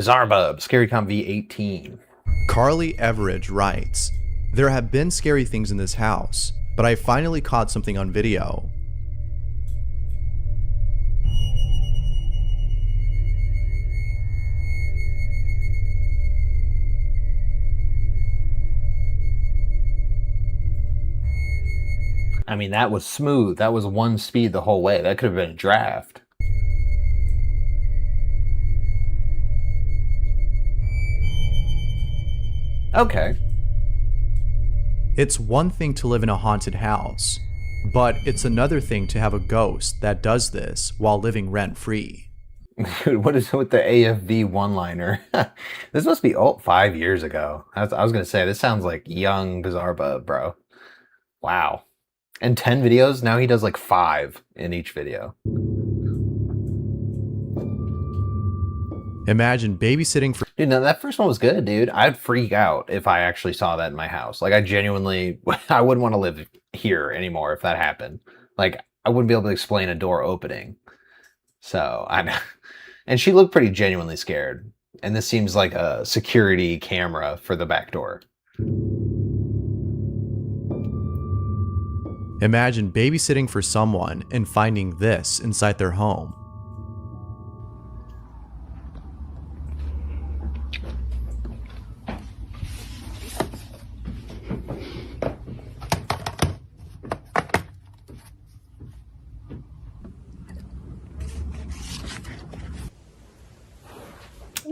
Zarbub, ScaryCom V18. Carly Everidge writes, "There have been scary things in this house, but I finally caught something on video. I mean, that was smooth. That was one speed the whole way. That could have been a draft. Okay. It's one thing to live in a haunted house, but it's another thing to have a ghost that does this while living rent-free." Dude, what is it with the AFV one-liner? This must be 5 years ago. I was going to say, this sounds like young Bizarrebub, bro. Wow. And 10 videos? Now he does like 5 in each video. Imagine babysitting for— Dude, no, that first one was good, dude. I'd freak out if I actually saw that in my house. Like, I genuinely, I wouldn't want to live here anymore if that happened. Like, I wouldn't be able to explain a door opening. So, and she looked pretty genuinely scared. And this seems like a security camera for the back door. Imagine babysitting for someone and finding this inside their home.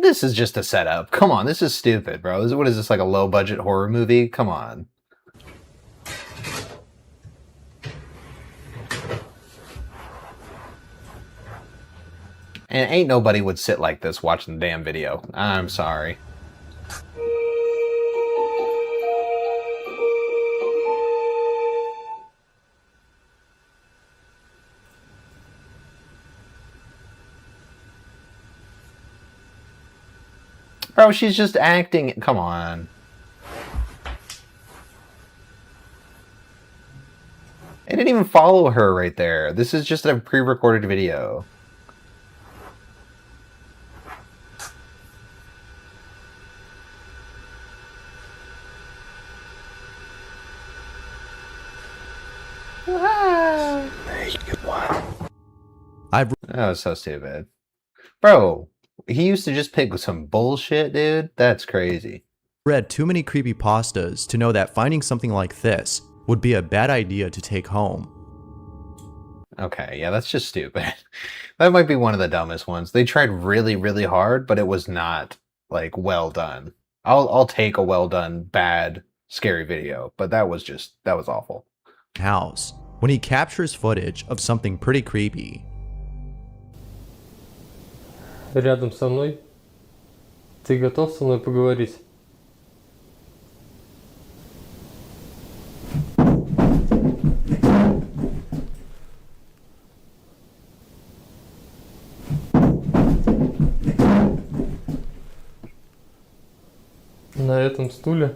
This is just a setup. Come on, this is stupid, bro. What is this, like a low-budget horror movie? Come on. And ain't nobody would sit like this watching the damn video. I'm sorry. Bro, she's just acting. Come on. I didn't even follow her right there. This is just a pre-recorded video. That was so stupid. Bro, he used to just pick some bullshit, dude. That's crazy. Read too many creepypastas to know that finding something like this would be a bad idea to take home. Okay, yeah, that's just stupid. That might be one of the dumbest ones. They tried really, really hard, but it was not, like, well done. I'll take a well done, bad, scary video, but that was awful. House, when he captures footage of something pretty creepy. Рядом со мной. Ты готов со мной поговорить? На этом стуле.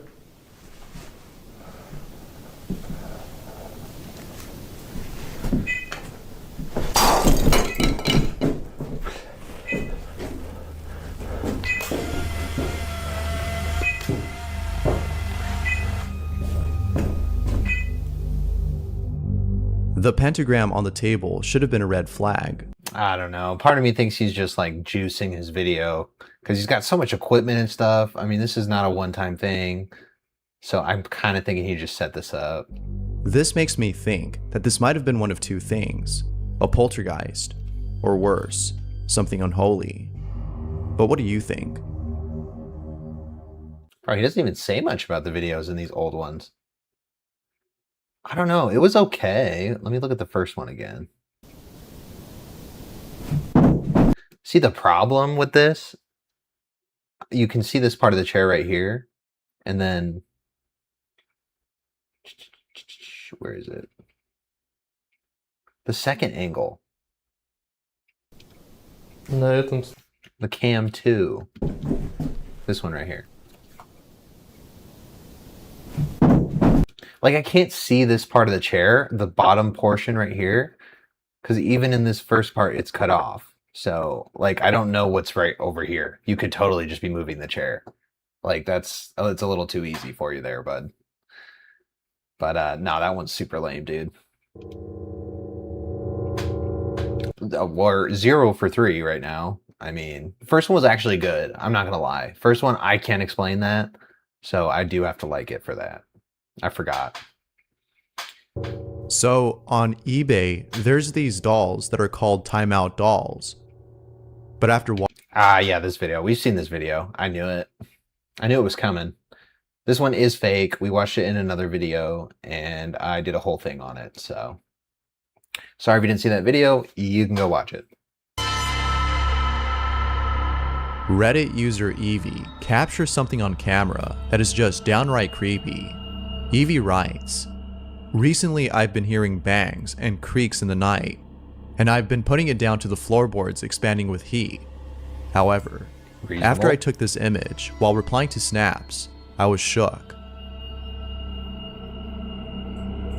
The pentagram on the table should have been a red flag. I don't know. Part of me thinks he's just like juicing his video because he's got so much equipment and stuff. I mean, this is not a one-time thing. So I'm kind of thinking he just set this up. This makes me think that this might have been one of two things: a poltergeist, or worse, something unholy. But what do you think? Bro, he doesn't even say much about the videos in these old ones. I don't know. It was okay. Let me look at the first one again. See the problem with this? You can see this part of the chair right here. And then... where is it? The second angle. На этом... The cam 2. This one right here. Like, I can't see this part of the chair, the bottom portion right here, because even in this first part, it's cut off. So, like, I don't know what's right over here. You could totally just be moving the chair. Like, it's a little too easy for you there, bud. But, no, that one's super lame, dude. We're 0 for 3 right now. I mean, first one was actually good. I'm not going to lie. First one, I can't explain that. So, I do have to like it for that. I forgot. So on eBay, there's these dolls that are called timeout dolls. But after yeah, this video. We've seen this video. I knew it. I knew it was coming. This one is fake. We watched it in another video, and I did a whole thing on it. So, sorry if you didn't see that video. You can go watch it. Reddit user Evie captures something on camera that is just downright creepy. Evie writes, "Recently I've been hearing bangs and creaks in the night, and I've been putting it down to the floorboards expanding with heat. However, after I took this image while replying to snaps, I was shook."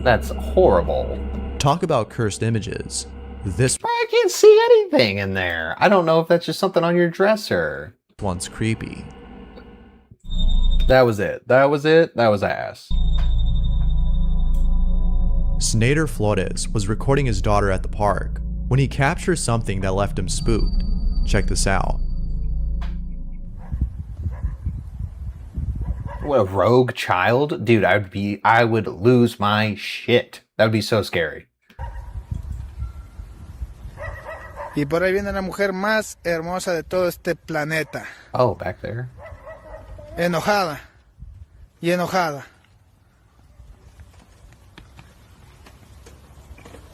That's horrible. Talk about cursed images. This I can't see anything in there. I don't know if that's just something on your dresser. one's creepy. That was it. That was it. That was ass. Snader Flores was recording his daughter at the park when he captures something that left him spooked. Check this out. What, a rogue child? Dude, I would lose my shit. That would be so scary. Y por ahí viene la mujer más hermosa de todo este planeta. Oh, back there. Enojada. Y enojada.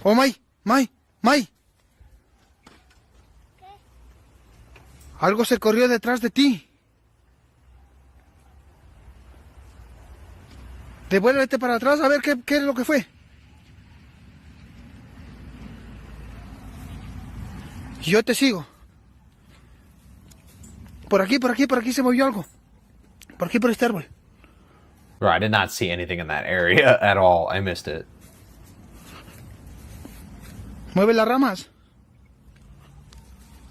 Oh, May. Algo se corrió detrás de ti. Devuélvete para atrás a ver qué es lo que fue. Yo te sigo. Por aquí se movió algo. Por aquí, por este árbol. Bro, I did not see anything in that area at all. I missed it. Mueve las ramas.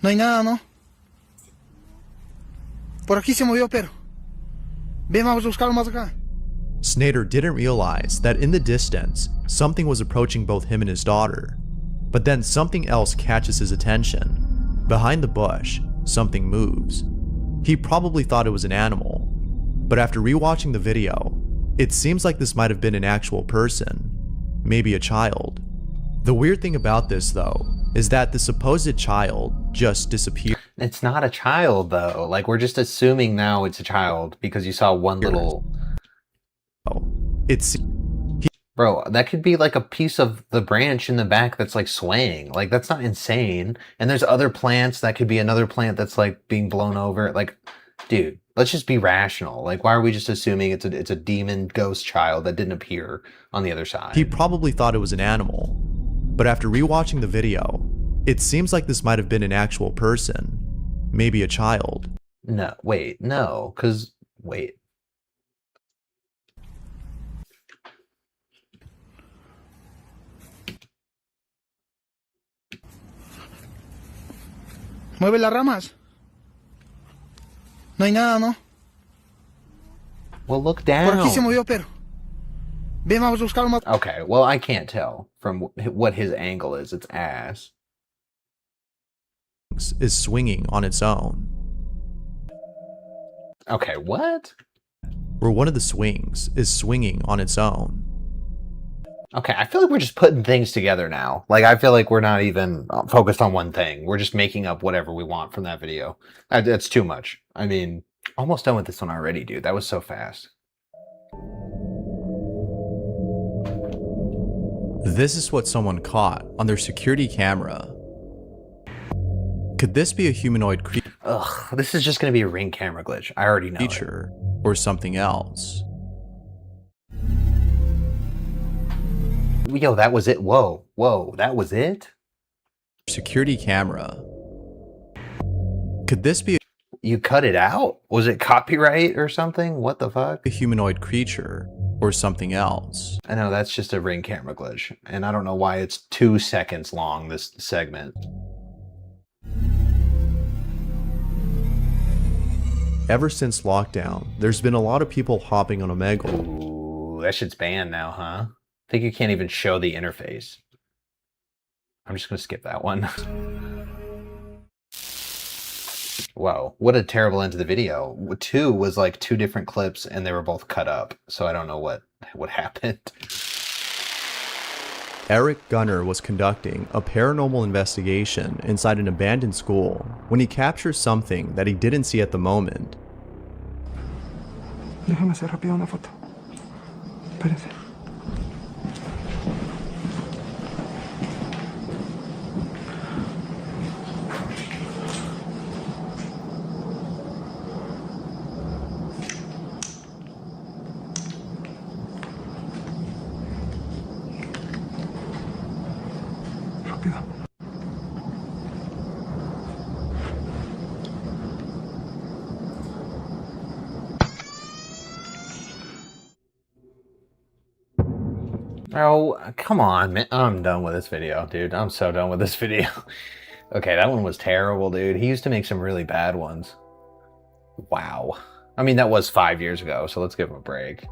No hay nada, ¿no? Por aquí se movió, pero... Ven, vamos a buscarlo más acá. Snader didn't realize that in the distance, something was approaching both him and his daughter. But then something else catches his attention. Behind the bush, something moves. He probably thought it was an animal, but after rewatching the video, it seems like this might have been an actual person, maybe a child. The weird thing about this, though, is that the supposed child just disappeared. It's not a child, though. Like, we're just assuming now it's a child because you saw one little... It's... Bro, that could be like a piece of the branch in the back that's like swaying. Like, that's not insane. And there's other plants. That could be another plant that's like being blown over. Like, dude, let's just be rational. Like, why are we just assuming it's a demon ghost child that didn't appear on the other side? He probably thought it was an animal. But after rewatching the video, it seems like this might have been an actual person. Maybe a child. No, wait, no, because, wait. Mueve las ramas. No hay nada, ¿no? Well, look down. Por aquí se movió, pero... Ven, vamos a buscarlo más. Okay, well, I can't tell from what his angle is. It's ass. Is swinging on its own. Okay, what? Where one of the swings is swinging on its own. Okay, I feel like we're just putting things together now. Like, I feel like we're not even focused on one thing. We're just making up whatever we want from that video. That's too much. I mean, almost done with this one already, dude. That was so fast. This is what someone caught on their security camera. Could this be a humanoid Ugh, this is just going to be a Ring camera glitch. I already know creature or something else? Yo, that was it. Whoa, that was it? Security camera. Could this be You cut it out? Was it copyright or something? What the fuck? a humanoid creature or something else? I know, that's just a Ring camera glitch. And I don't know why it's 2 seconds long, this segment. Ever since lockdown, there's been a lot of people hopping on Omegle. Ooh, that shit's banned now, huh? I think you can't even show the interface. I'm just gonna skip that one. Whoa, what a terrible end to the video. 2 was like 2 different clips and they were both cut up, so I don't know what happened. Eric Gunner was conducting a paranormal investigation inside an abandoned school when he captures something that he didn't see at the moment. Déjame hacer rápido una foto. Espérense. Rápido. Oh, come on, man. I'm done with this video, dude. I'm so done with this video. Okay, that one was terrible, dude. He used to make some really bad ones. Wow. I mean, that was 5 years ago, so let's give him a break.